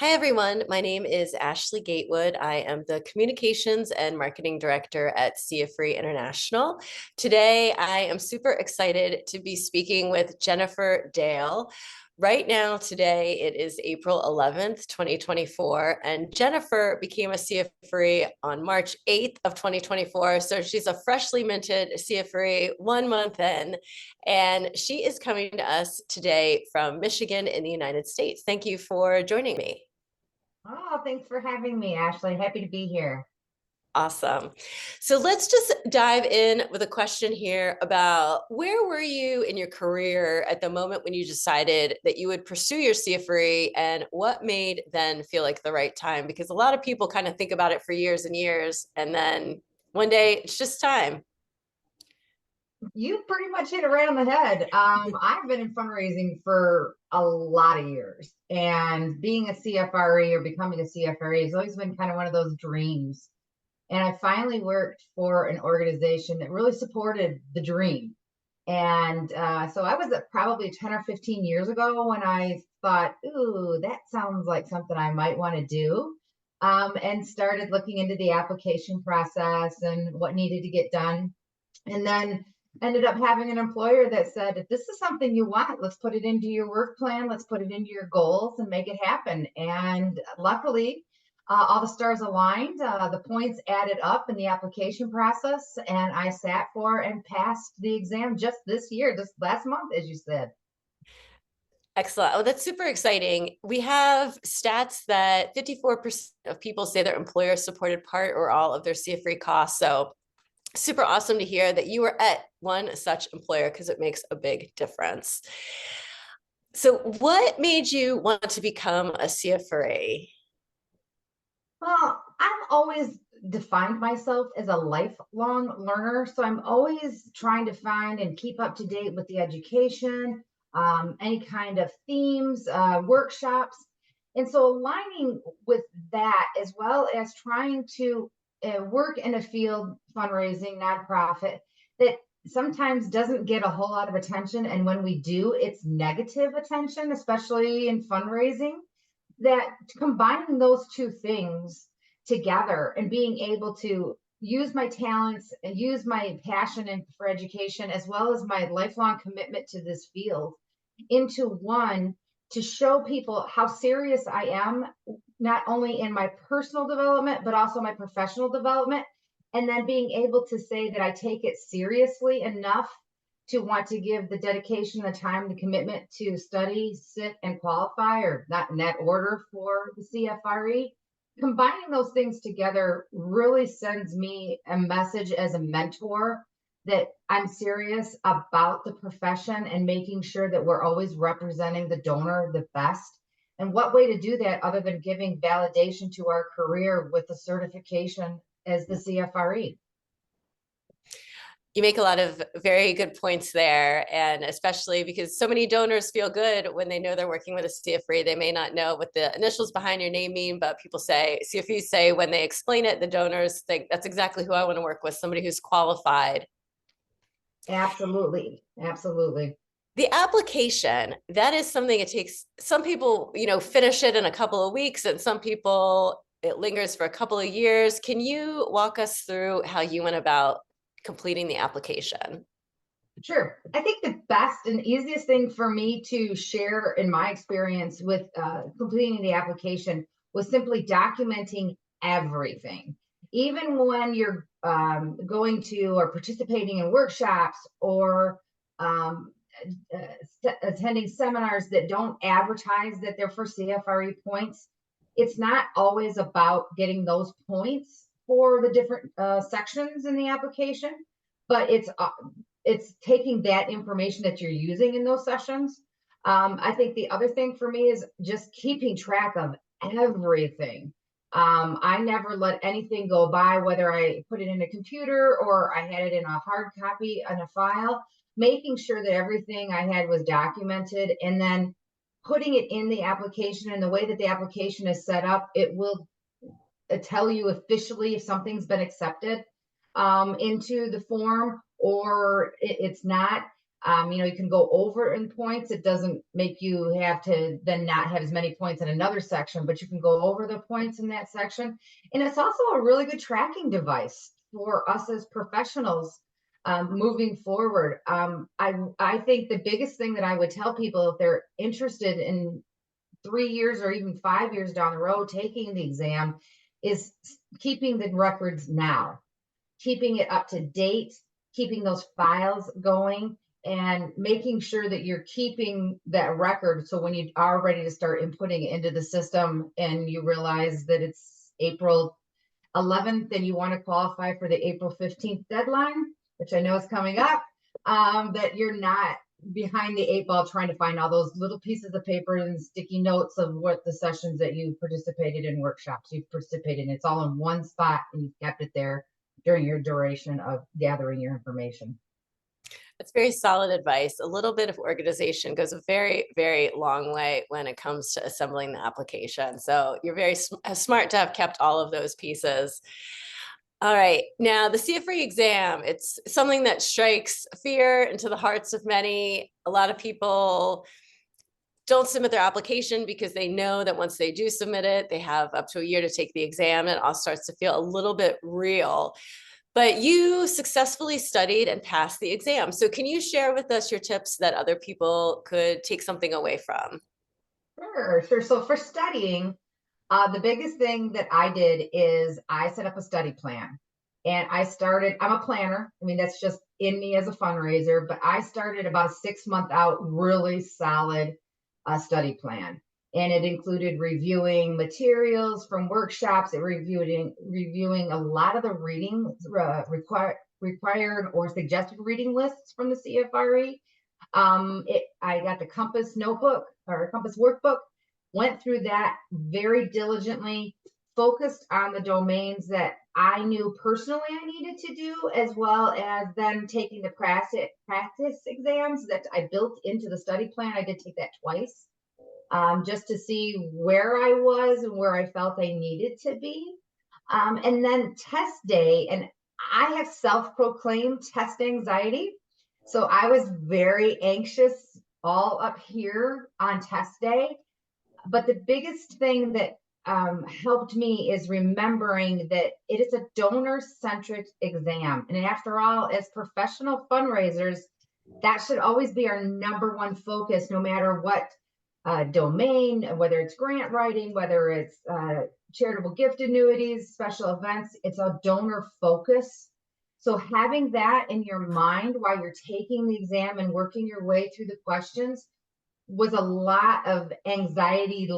Hi, everyone. My name is Ashley Gatewood. I am the Communications and Marketing Director at CFRE International. Today, I am super excited to be speaking with Jennifer Dale. Right now, today, it is April 11th, 2024, and Jennifer became a CFRE on March 8th of 2024. So she's a freshly minted CFRE 1 month in, and she is coming to us today from Michigan in the United States. Thank you for joining me. Oh, thanks for having me, Ashley. Happy to be here. Awesome. So let's just dive in with a question here about where were you in your career at the moment when you decided that you would pursue your CFRE, and what made then feel like the right time? Because a lot of people kind of think about it for years and years, and then one day it's just time. You pretty much hit it right on the head. I've been in fundraising for a lot of years, and being a CFRE or becoming a CFRE has always been kind of one of those dreams. And I finally worked for an organization that really supported the dream. And so I was at probably 10 or 15 years ago when I thought, ooh, that sounds like something I might want to do. And started looking into the application process and what needed to get done. And then ended up having an employer that said, if this is something you want, let's put it into your work plan, let's put it into your goals and make it happen. And luckily, all the stars aligned, the points added up in the application process, and I sat for and passed the exam just this year, just last month, as you said. Excellent. Oh, that's super exciting. We have stats that 54% of people say their employer supported part or all of their CFRE costs. So super awesome to hear that you were at one such employer, because it makes a big difference. So what made you want to become a CFRA? Well, I've always defined myself as a lifelong learner. So I'm always trying to find and keep up to date with the education, any kind of themes, workshops. And so aligning with that, as well as trying to work in a field, fundraising, nonprofit, that sometimes doesn't get a whole lot of attention. And when we do, it's negative attention, especially in fundraising, that combining those two things together and being able to use my talents and use my passion for education as well as my lifelong commitment to this field into one, to show people how serious I am, not only in my personal development but also my professional development, and then being able to say that I take it seriously enough to want to give the dedication, the time, the commitment to study, sit, and qualify, or not in that order, for the CFRE. Combining those things together really sends me a message as a mentor that I'm serious about the profession and making sure that we're always representing the donor the best. And what way to do that other than giving validation to our career with the certification as the CFRE? You make a lot of very good points there, and especially because so many donors feel good when they know they're working with a CFRE. They may not know what the initials behind your name mean, but people say, CFEs say when they explain it, the donors think that's exactly who I want to work with, somebody who's qualified. Absolutely. Absolutely. The application, that is something it takes. Some people, finish it in a couple of weeks, and some people it lingers for a couple of years. Can you walk us through how you went about completing the application? Sure. I think the best and easiest thing for me to share in my experience with completing the application was simply documenting everything. Even when you're going to or participating in workshops or um, attending seminars that don't advertise that they're for CFRE points, it's not always about getting those points for the different sections in the application, but it's taking that information that you're using in those sessions. I think the other thing for me is just keeping track of everything. I never let anything go by, whether I put it in a computer or I had it in a hard copy on a file, making sure that everything I had was documented, and then putting it in the application. And the way that the application is set up, it will tell you officially if something's been accepted into the form or it's not. You can go over in points. It doesn't make you have to then not have as many points in another section, but you can go over the points in that section. And it's also a really good tracking device for us as professionals moving forward. I think the biggest thing that I would tell people if they're interested in 3 years or even 5 years down the road taking the exam is keeping the records now, keeping it up to date, keeping those files going, and making sure that you're keeping that record. So when you are ready to start inputting it into the system and you realize that it's April 11th and you want to qualify for the April 15th deadline, which I know is coming up, that you're not behind the eight ball trying to find all those little pieces of paper and sticky notes of what the sessions that you participated in, workshops you've participated in. It's all in one spot and you've kept it there during your duration of gathering your information. It's very solid advice. A little bit of organization goes a very, very long way when it comes to assembling the application. So you're very smart to have kept all of those pieces. All right, now the CFRE exam, it's something that strikes fear into the hearts of many. A lot of people don't submit their application because they know that once they do submit it, they have up to a year to take the exam, and it all starts to feel a little bit real. But you successfully studied and passed the exam. So can you share with us your tips that other people could take something away from? Sure. So for studying, the biggest thing that I did is I set up a study plan. And I'm a planner. I mean, that's just in me as a fundraiser, but I started about a 6 month out, really solid study plan. And it included reviewing materials from workshops, reviewing a lot of the reading required or suggested reading lists from the CFRE. I got the Compass notebook or Compass workbook, went through that very diligently, focused on the domains that I knew personally I needed to do, as well as then taking the practice exams that I built into the study plan. I did take that twice, just to see where I was and where I felt I needed to be. And then test day, and I have self-proclaimed test anxiety. So I was very anxious all up here on test day. But the biggest thing that helped me is remembering that it is a donor-centric exam. And after all, as professional fundraisers, that should always be our number one focus, no matter what domain, whether it's grant writing, whether it's charitable gift annuities, special events, it's a donor focus. So having that in your mind while you're taking the exam and working your way through the questions was a lot of anxiety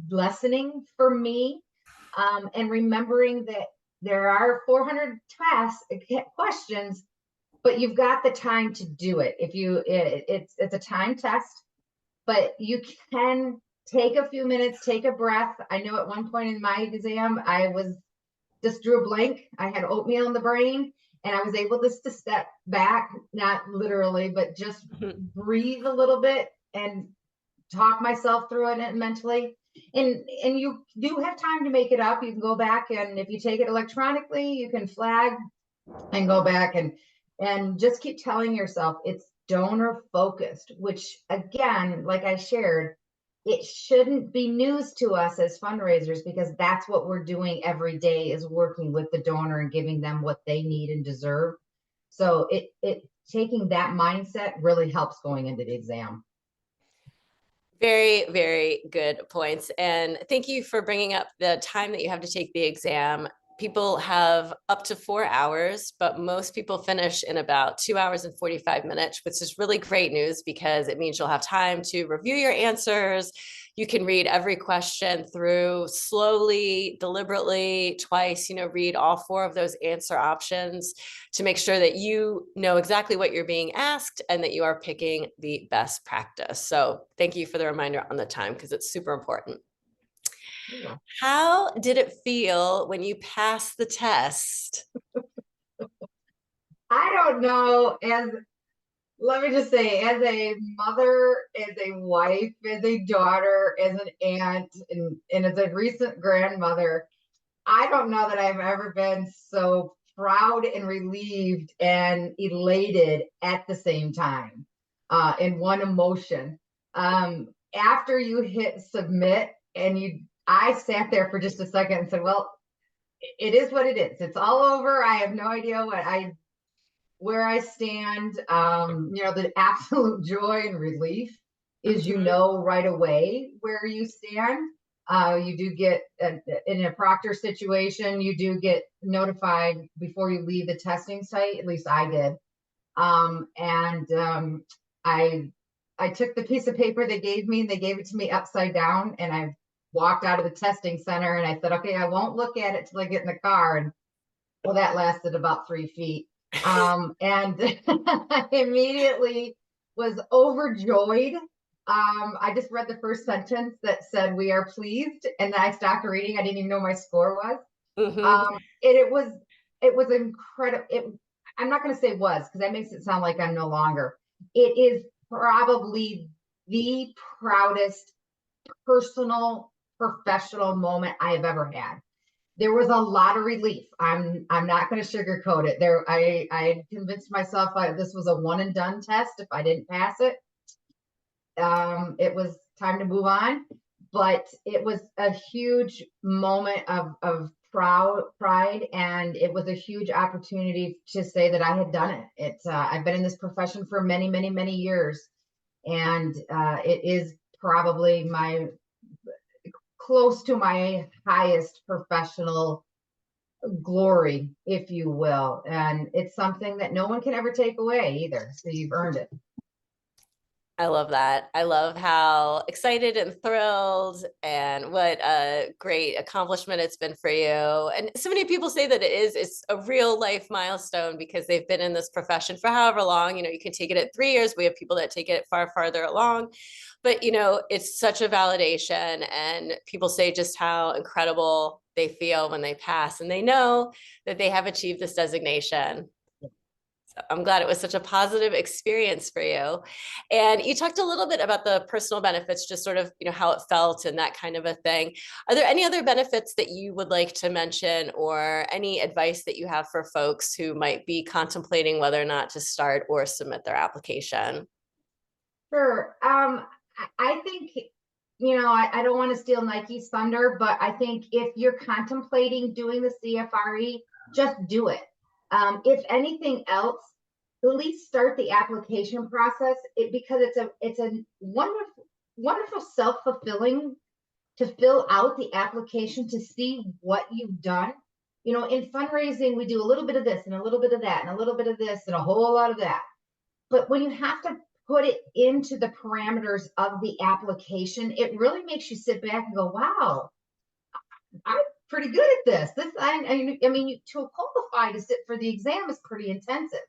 lessening for me. And remembering that there are 400 questions, but you've got the time to do it. It's a time test, but you can take a few minutes, take a breath. I know at one point in my exam, I was just drew a blank. I had oatmeal in the brain, and I was able just to step back, not literally, but just breathe a little bit and talk myself through it mentally. And you do have time to make it up. You can go back, and if you take it electronically, you can flag and go back and just keep telling yourself it's donor focused, which again, like I shared, it shouldn't be news to us as fundraisers, because that's what we're doing every day, is working with the donor and giving them what they need and deserve. So it taking that mindset really helps going into the exam. Very, very good points. And thank you for bringing up the time that you have to take the exam. People have up to 4 hours, but most people finish in about 2 hours and 45 minutes, which is really great news because it means you'll have time to review your answers. You can read every question through slowly, deliberately, twice, read all four of those answer options to make sure that you know exactly what you're being asked and that you are picking the best practice. So thank you for the reminder on the time because it's super important. Yeah. How did it feel when you passed the test? I don't know. Let me just say, as a mother, as a wife, as a daughter, as an aunt, and as a recent grandmother, I don't know that I've ever been so proud and relieved and elated at the same time, in one emotion. After you hit submit and I sat there for just a second and said, well, it is what it is. It's all over. I have no idea where I stand. The absolute joy and relief is, Mhm. right away where you stand. You do get, in a proctor situation, you do get notified before you leave the testing site. At least I did. And I I took the piece of paper they gave me, and they gave it to me upside down, and I walked out of the testing center, and I said, okay, I won't look at it till I get in the car. And well, that lasted about 3 feet. And I immediately was overjoyed. I just read the first sentence that said, "We are pleased," and then I stopped reading. I didn't even know my score was. Mhm. And it was incredible. I'm not going to say was, because that makes it sound like I'm no longer. It is probably the proudest personal professional moment I have ever had. There was a lot of relief. I'm not going to sugarcoat it. I had convinced myself this was a one and done test. If I didn't pass it, it was time to move on. But it was a huge moment of pride, and it was a huge opportunity to say that I had done it. I've been in this profession for many, many, many years, and it is probably my close to my highest professional glory, if you will. And it's something that no one can ever take away either. So you've earned it. I love that. I love how excited and thrilled and what a great accomplishment it's been for you. And so many people say that it's a real life milestone because they've been in this profession for however long. You can take it at 3 years. We have people that take it far farther along. But it's such a validation, and people say just how incredible they feel when they pass and they know that they have achieved this designation. I'm glad it was such a positive experience for you. And you talked a little bit about the personal benefits, just sort of, how it felt and that kind of a thing. Are there any other benefits that you would like to mention, or any advice that you have for folks who might be contemplating whether or not to start or submit their application? Sure. I think, I don't want to steal Nike's thunder, but I think if you're contemplating doing the CFRE, just do it. If anything else, at least start the application process, because it's a wonderful self-fulfilling to fill out the application to see what you've done. In fundraising, we do a little bit of this and a little bit of that and a little bit of this and a whole lot of that. But when you have to put it into the parameters of the application, it really makes you sit back and go, wow, I'm pretty good at this. I mean, to qualify to sit for the exam is pretty intensive.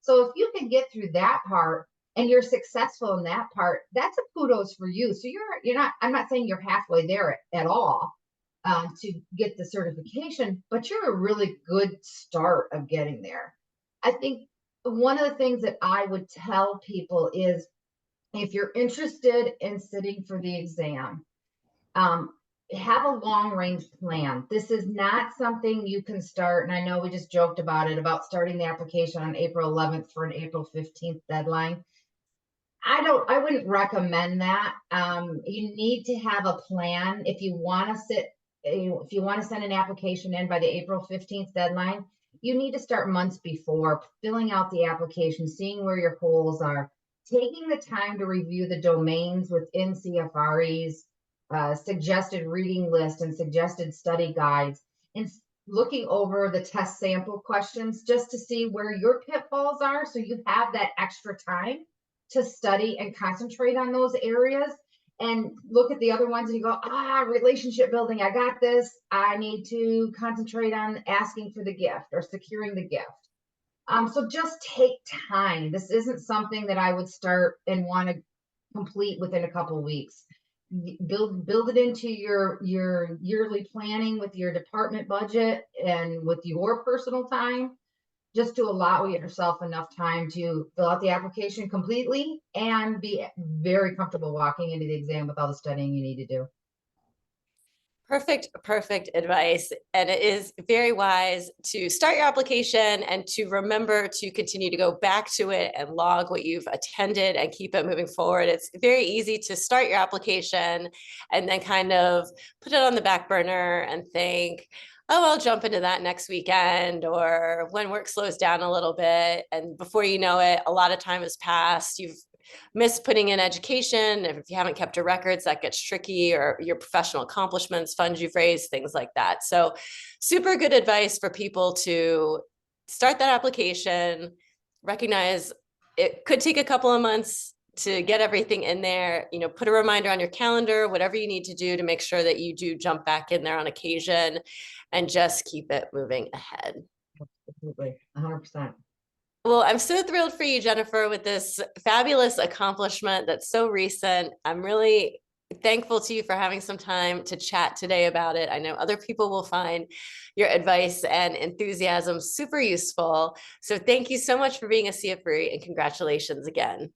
So if you can get through that part and you're successful in that part, that's a kudos for you. So you're not. I'm not saying you're halfway there at all, to get the certification, but you're a really good start of getting there. I think one of the things that I would tell people is, if you're interested in sitting for the exam, um, have a long range plan. This is not something you can start. And I know we just joked about starting the application on April 11th for an April 15th deadline. I wouldn't recommend that. You need to have a plan. If you want to send an application in by the April 15th deadline, you need to start months before, filling out the application, seeing where your holes are, taking the time to review the domains within CFRE's suggested reading list and suggested study guides, and looking over the test sample questions just to see where your pitfalls are, so you have that extra time to study and concentrate on those areas, and look at the other ones and you go, relationship building, I got this. I need to concentrate on asking for the gift or securing the gift. So just take time. This isn't something that I would start and want to complete within a couple of weeks. Build it into your yearly planning with your department budget and with your personal time, just to allow yourself enough time to fill out the application completely and be very comfortable walking into the exam with all the studying you need to do. Perfect advice. And it is very wise to start your application and to remember to continue to go back to it and log what you've attended and keep it moving forward. It's very easy to start your application and then kind of put it on the back burner and think, oh, I'll jump into that next weekend or when work slows down a little bit. And before you know it, a lot of time has passed. You've miss putting in education. If you haven't kept your records, that gets tricky, or your professional accomplishments, funds you've raised, things like that. So super good advice for people to start that application, recognize it could take a couple of months to get everything in there, put a reminder on your calendar, whatever you need to do to make sure that you do jump back in there on occasion and just keep it moving ahead. Absolutely, 100%. Well, I'm so thrilled for you, Jennifer, with this fabulous accomplishment that's so recent. I'm really thankful to you for having some time to chat today about it. I know other people will find your advice and enthusiasm super useful. So thank you so much for being a CFRE, and congratulations again.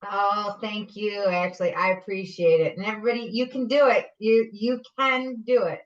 Oh, thank you. Actually, I appreciate it. And everybody, you can do it. You can do it.